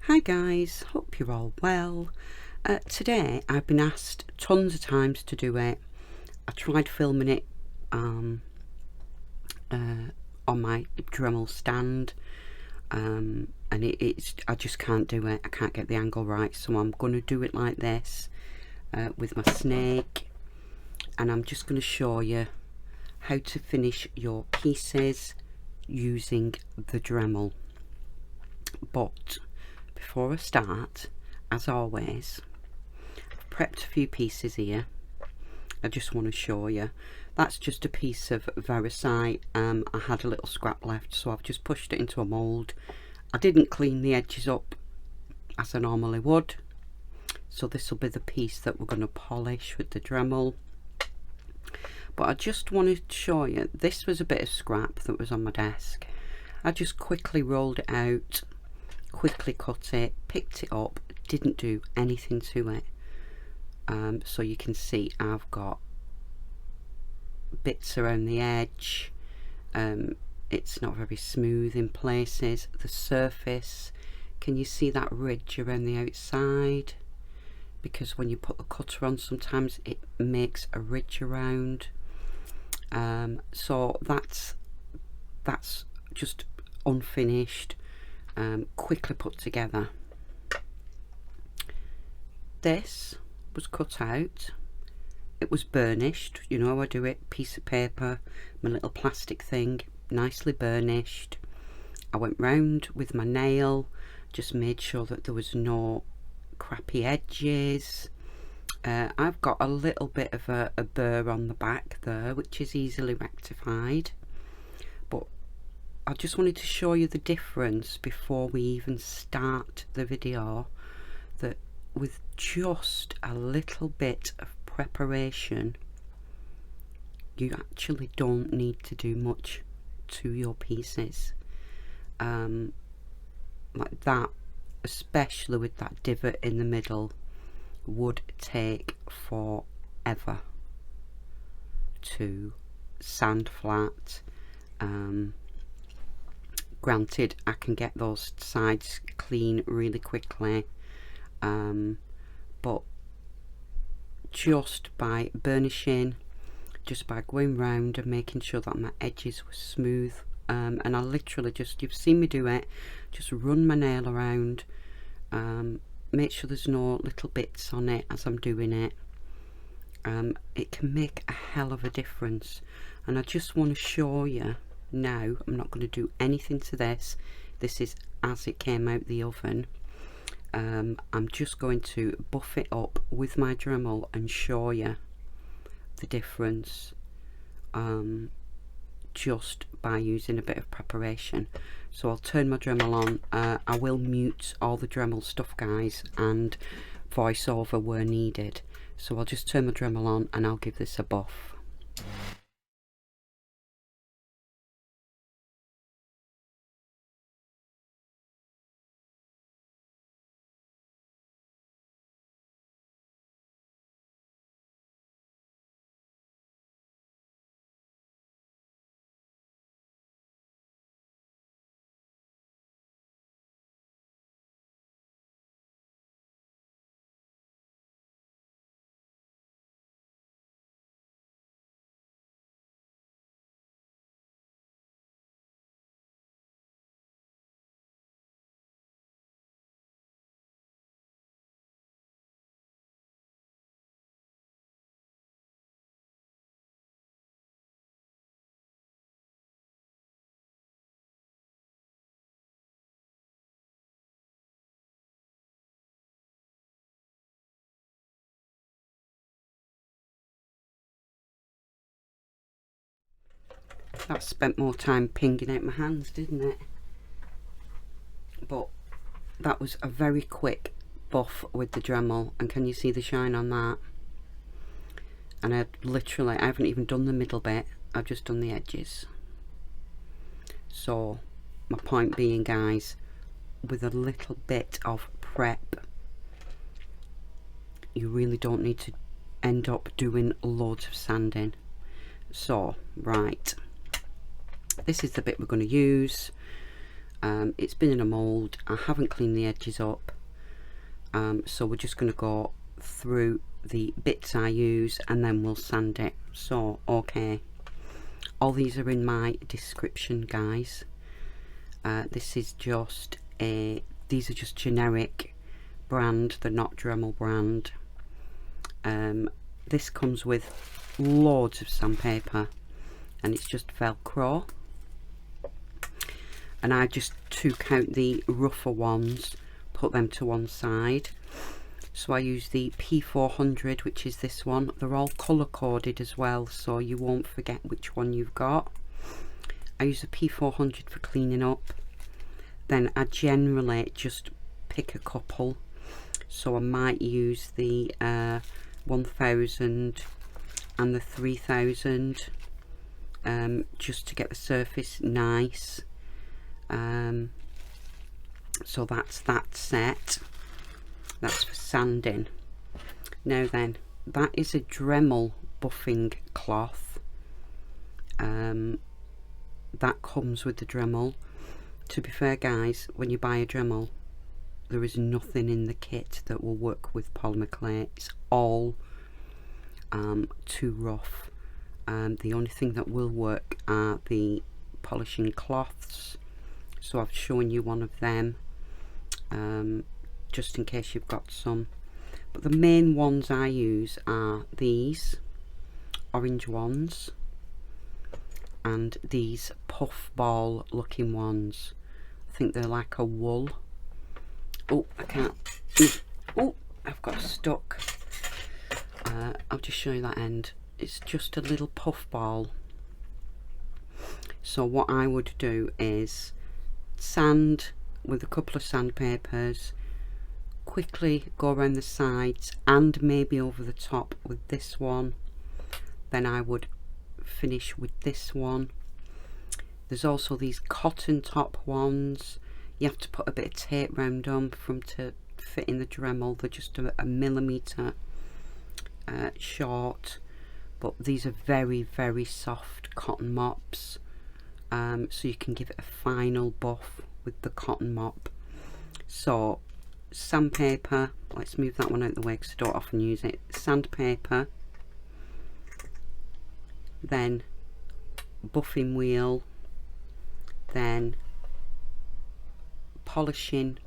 Hi guys, hope you're all well. Today I've been asked tons of times to do it. I tried filming it on my Dremel stand and I just can't do it. I can't get the angle right, so I'm going to do it like this with my snake, and I'm just going to show you how to finish your pieces using the Dremel. But before I start, as always, I've prepped a few pieces here. I just want to show you. That's just a piece of Versailles. I had a little scrap left, so I've just pushed it into a mould. I didn't clean the edges up as I normally would, so this will be the piece that we're going to polish with the Dremel. But I just wanted to show you, this was a bit of scrap that was on my desk. I just quickly rolled it out, quickly cut it, picked it up, didn't do anything to it. So you can see I've got bits around the edge. It's not very smooth in places. The surface, can you see that ridge around the outside? Because when you put the cutter on, sometimes it makes a ridge around. So that's just unfinished, quickly put together. This was cut out. It was burnished, you know how I do it, piece of paper, my little plastic thing, nicely burnished. I went round with my nail, just made sure that there was no crappy edges. I've got a little bit of a burr on the back there, which is easily rectified, but I just wanted to show you the difference before we even start the video, that with just a little bit of preparation, you actually don't need to do much to your pieces. Like that, especially with that divot in the middle, would take forever to sand flat. Granted, I can get those sides clean really quickly, but just by burnishing, just by going round and making sure that my edges were smooth, and I literally just, you've seen me do it, just run my nail around, make sure there's no little bits on it as I'm doing it. It can make a hell of a difference, and I just want to show you now. I'm not going to do anything to this. This is as it came out the oven. I'm just going to buff it up with my Dremel and show you the difference, just by using a bit of preparation. So I'll turn my Dremel on. I will mute all the Dremel stuff, guys, and voice over where needed. So I'll just turn my Dremel on and I'll give this a buff. That spent more time pinging out my hands, didn't it? But that was a very quick buff with the Dremel, and can you see the shine on that? And I haven't even done the middle bit, I've just done the edges. So my point being, guys, with a little bit of prep, you really don't need to end up doing loads of sanding. So right, this is the bit we're going to use. It's been in a mould. I haven't cleaned the edges up, so we're just going to go through the bits I use and then we'll sand it. So okay, all these are in my description, guys. This is just these are just generic brand, they're not Dremel brand. This comes with loads of sandpaper and it's just Velcro, and I just took out the rougher ones, put them to one side. So I use the P400, which is this one. They're all colour coded as well, so you won't forget which one you've got. I use the P400 for cleaning up. Then I generally just pick a couple, so I might use the 1000 and the 3000 just to get the surface nice. So that's that set. That's for sanding. Now then, that is a Dremel buffing cloth. That comes with the Dremel. To be fair, guys, when you buy a Dremel, there is nothing in the kit that will work with polymer clay. It's all too rough. The only thing that will work are the polishing cloths. So I've shown you one of them, just in case you've got some. But the main ones I use are these orange ones and these puff ball looking ones. I think they're like a wool. Oh, I can't. Oh, I've got stuck. I'll just show you that end. It's just a little puff ball. So what I would do is sand with a couple of sandpapers, quickly go around the sides and maybe over the top with this one. Then I would finish with this one. There's also these cotton top ones. You have to put a bit of tape round them for them to fit in the Dremel. They're just a millimetre short, but these are very, very soft cotton mops, so you can give it a final buff with the cotton mop. So sandpaper, let's move that one out of the way because I don't often use it. Sandpaper, then buffing wheel, then polishing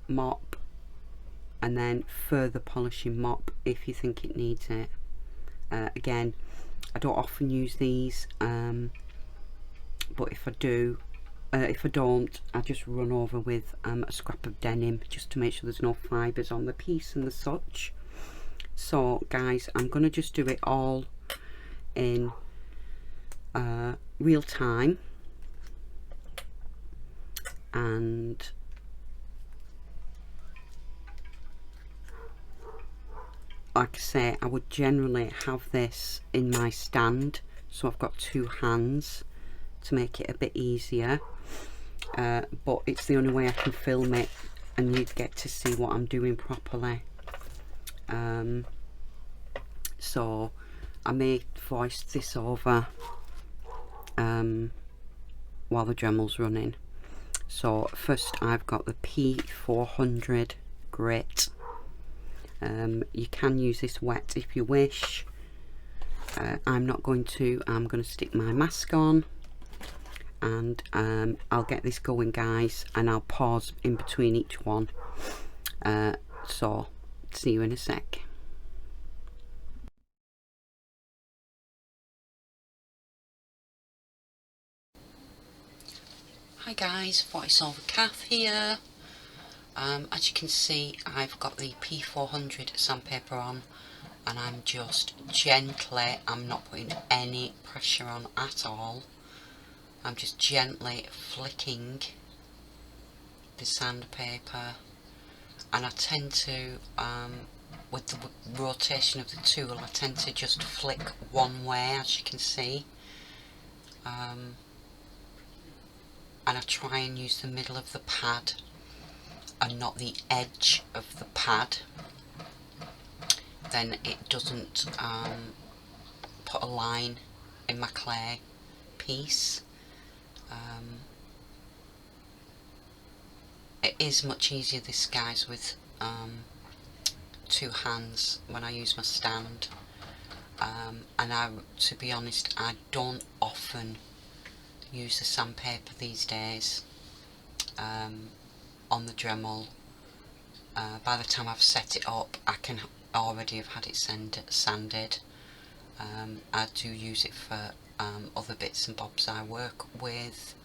mop, and then further polishing mop if you think it needs it. Again, I don't often use these, but if I do, if I don't, I just run over with a scrap of denim just to make sure there's no fibres on the piece and the such. So guys, I'm going to just do it all in real time, and like I say, I would generally have this in my stand, so I've got two hands to make it a bit easier, but it's the only way I can film it and you'd get to see what I'm doing properly. So I may voice this over while the Dremel's running. So first I've got the P400 grit. You can use this wet if you wish. I'm not going to. I'm going to stick my mask on, and I'll get this going, guys, and I'll pause in between each one. So see you in a sec. Hi guys, voiceover Kath here. As you can see, I've got the P400 sandpaper on, and I'm just gently, I'm not putting any pressure on at all, I'm just gently flicking the sandpaper, and I tend to, with the rotation of the tool, I tend to just flick one way, as you can see, and I try and use the middle of the pad and not the edge of the pad. Then it doesn't put a line in my clay piece. It is much easier this, guys, with two hands when I use my stand. And to be honest, I don't often use the sandpaper these days on the Dremel. By the time I've set it up, I can already have had it sanded. I do use it for other bits and bobs I work with,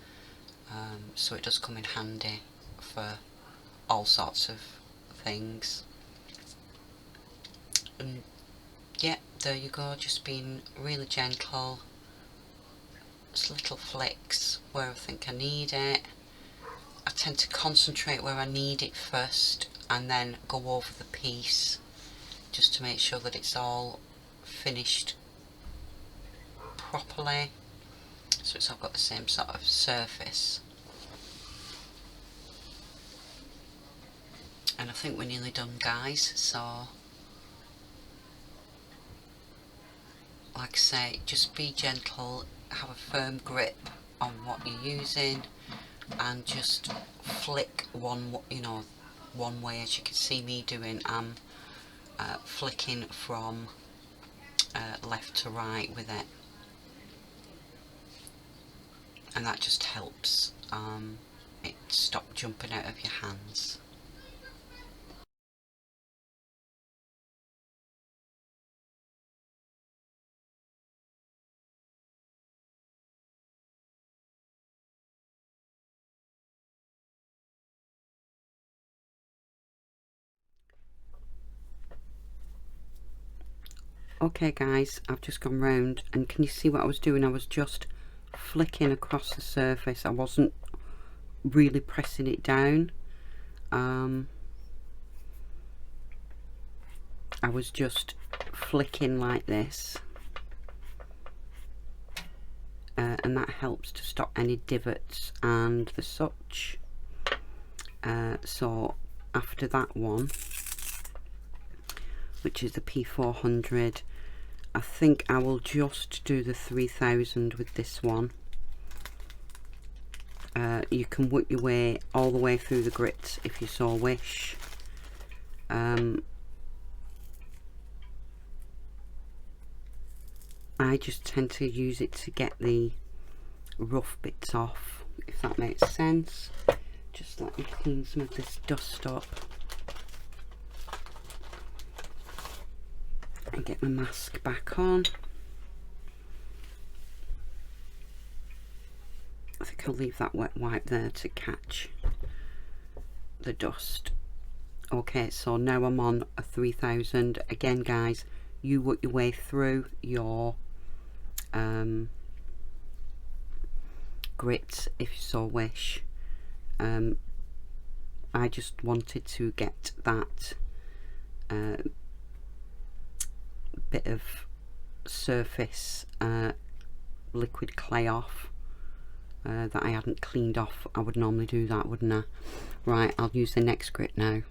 so it does come in handy for all sorts of things. And yeah, there you go, just being really gentle, just little flicks where I think I need it. I tend to concentrate where I need it first and then go over the piece just to make sure that it's all finished properly, so it's all got the same sort of surface. And I think we're nearly done, guys, so like I say, just be gentle, have a firm grip on what you're using, and just flick one way, as you can see me doing. I'm flicking from left to right with it, and that just helps it stop jumping out of your hands. Okay guys, I've just gone round, and can you see what I was doing? I was just flicking across the surface. I wasn't really pressing it down. I was just flicking like this, and that helps to stop any divots and the such. So after that one, which is the P400, I think I will just do the 3000 with this one. You can work your way all the way through the grits if you so wish. I just tend to use it to get the rough bits off, if that makes sense. Just let me clean some of this dust up and get my mask back on. I think I'll leave that wet wipe there to catch the dust. Okay, so now I'm on a 3000. Again guys, you work your way through your grits if you so wish. I just wanted to get that bit of surface liquid clay off that I hadn't cleaned off. I would normally do that, wouldn't I? Right, I'll use the next grit now.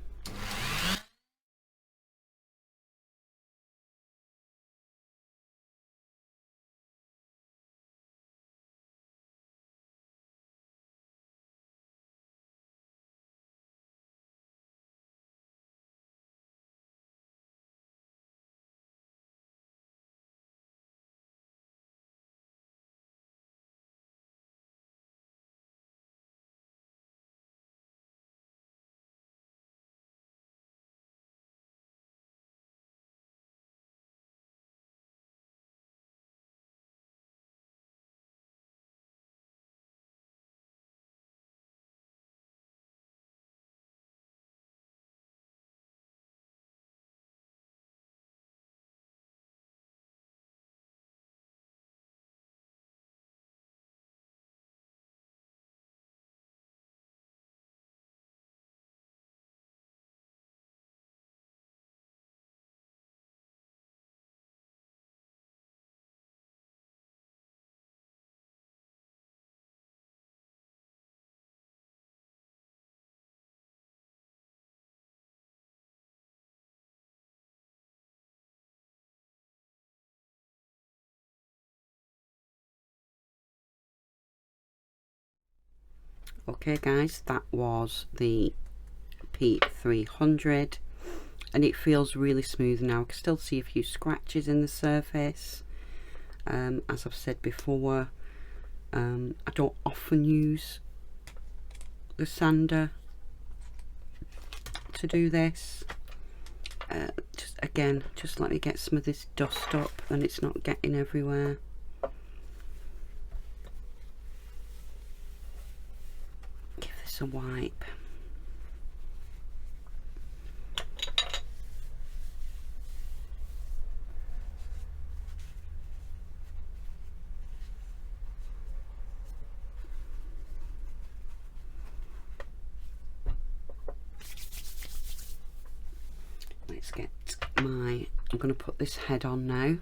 Okay guys, that was the P300 and it feels really smooth now. I can still see a few scratches in the surface. As I've said before, I don't often use the sander to do this. Just let me get some of this dust up and it's not getting everywhere. Give this a wipe. Let's get my, I'm going to put this head on now.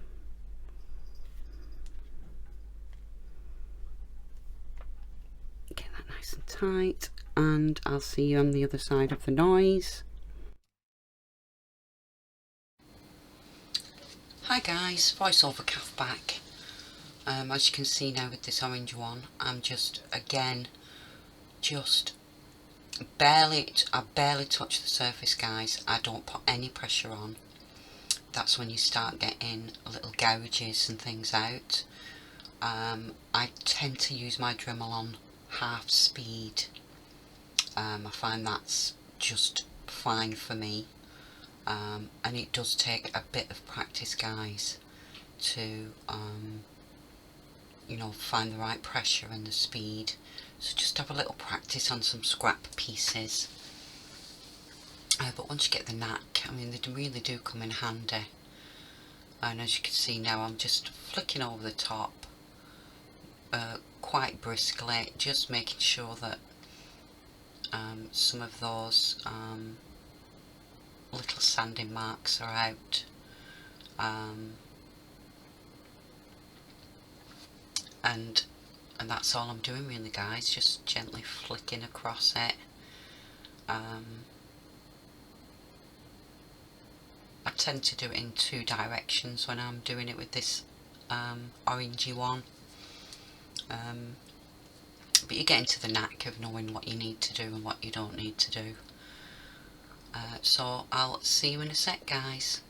Get that nice and tight, and I'll see you on the other side of the noise. Hi guys, voiceover Kath back. As you can see now with this orange one, I'm just barely, I barely touch the surface guys. I don't put any pressure on. That's when you start getting little gouges and things out. I tend to use my Dremel on half speed. I find that's just fine for me. And it does take a bit of practice guys to you know, find the right pressure and the speed. So just have a little practice on some scrap pieces. But once you get the knack, I mean, they really do come in handy. And as you can see now, I'm just flicking over the top quite briskly, just making sure that some of those little sanding marks are out. And that's all I'm doing really guys, just gently flicking across it. I tend to do it in two directions when I'm doing it with this orangey one, but you get into the knack of knowing what you need to do and what you don't need to do. So I'll see you in a sec guys.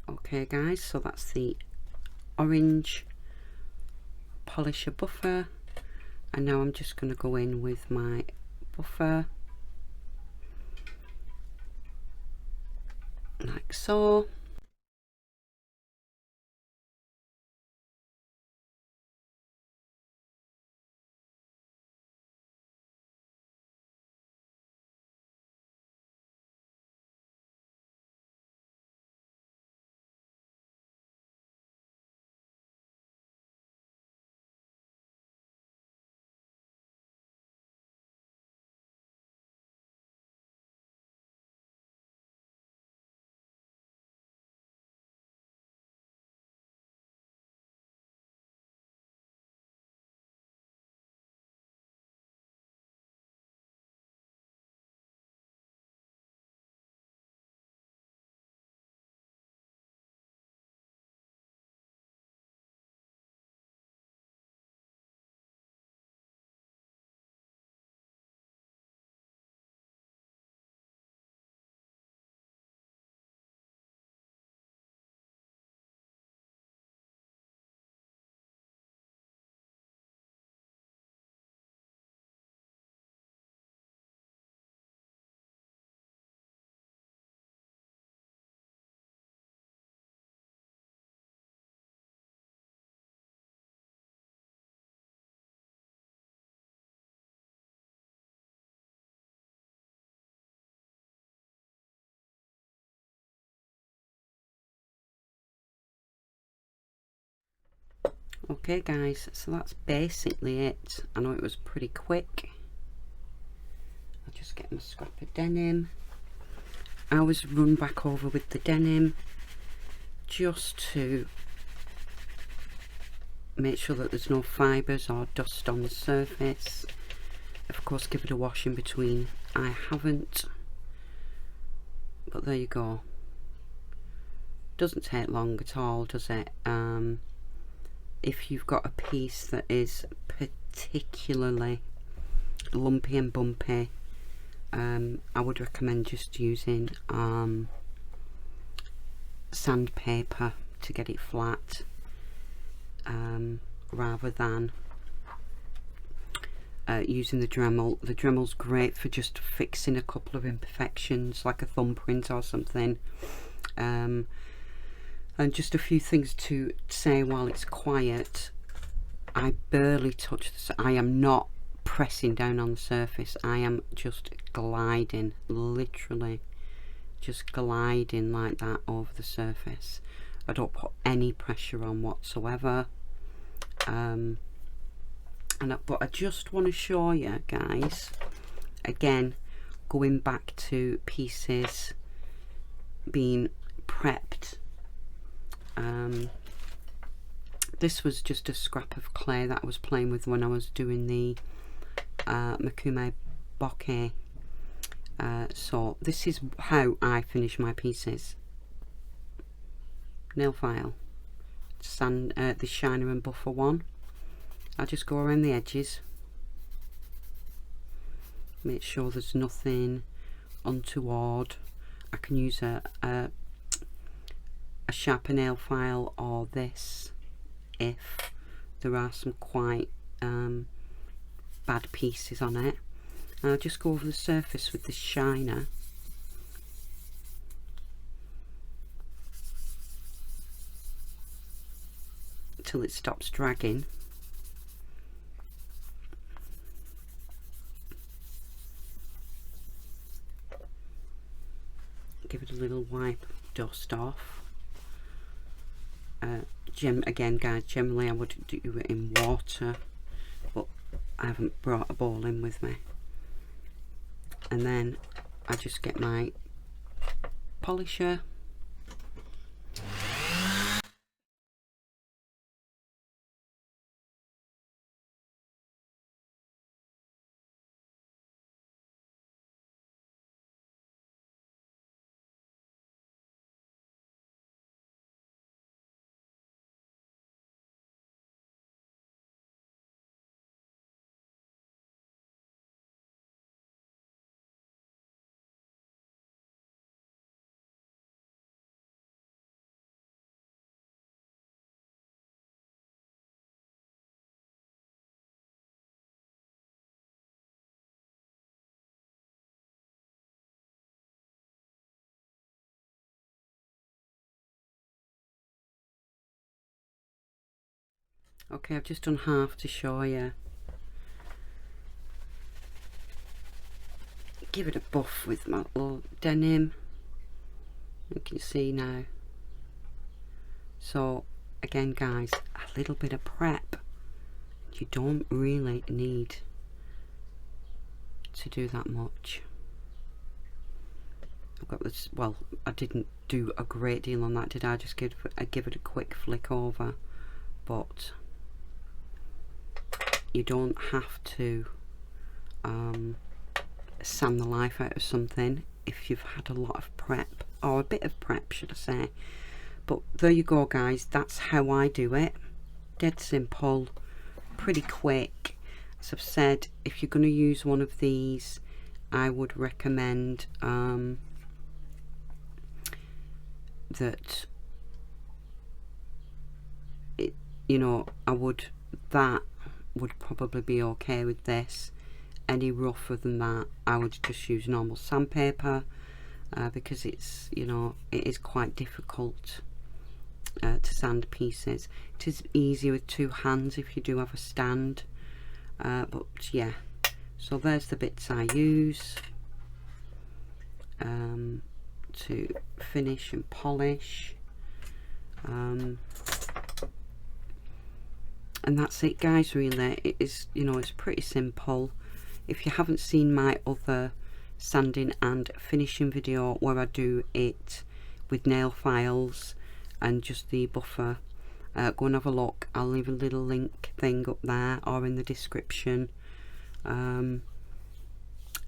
Okay guys, so that's the orange polisher buffer, and now I'm just going to go in with my buffer like so. Okay guys, so that's basically it. I know it was pretty quick. I'll just get my scrap of denim. I always run back over with the denim just to make sure that there's no fibres or dust on the surface. Of course, give it a wash in between. I haven't, but there you go. Doesn't take long at all, does it? If you've got a piece that is particularly lumpy and bumpy, I would recommend just using sandpaper to get it flat, rather than using the Dremel. The Dremel's great for just fixing a couple of imperfections, like a thumbprint or something. And just a few things to say while it's quiet. I barely touch this. I am not pressing down on the surface. I am just gliding, literally just gliding like that over the surface. I don't put any pressure on whatsoever. But I just want to show you guys, again, going back to pieces being prepped. This was just a scrap of clay that I was playing with when I was doing the Makume bokeh. So this is how I finish my pieces. Nail file, sand, the shiner and buffer one. I just go around the edges, make sure there's nothing untoward. I can use a sharper nail file or this if there are some quite bad pieces on it. And I'll just go over the surface with the shiner. Till it stops dragging. Give it a little wipe of dust off. Again guys, generally I would do it in water, but I haven't brought a bowl in with me. And then I just get my polisher. Okay, I've just done half to show you. Give it a buff with my little denim. You can see now. So again guys, a little bit of prep. You don't really need to do that much. I've got this, well, I didn't do a great deal on that, did I? Just give it a quick flick over, but you don't have to sand the life out of something if you've had a lot of prep, or a bit of prep should I say. But there you go guys, that's how I do it. Dead simple, pretty quick. As I've said, if you're going to use one of these, I would recommend that it, you know, that would probably be okay with this. Any rougher than that, I would just use normal sandpaper, because it's, you know, it is quite difficult to sand pieces. It is easier with two hands if you do have a stand, but yeah. So there's the bits I use to finish and polish, and that's it guys, really. It is, you know, it's pretty simple. If you haven't seen my other sanding and finishing video where I do it with nail files and just the buffer, go and have a look. I'll leave a little link thing up there or in the description. And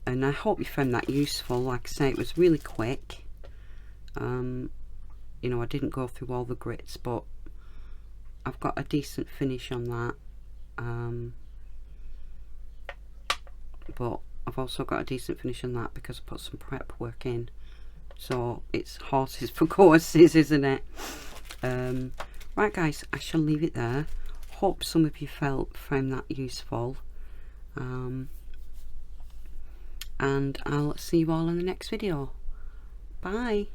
I hope you found that useful. Like I say, it was really quick. You know, I didn't go through all the grits, but I've got a decent finish on that. But I've also got a decent finish on that because I put some prep work in. So it's horses for courses, isn't it? Right guys, I shall leave it there. Hope some of you found that useful. And I'll see you all in the next video. Bye.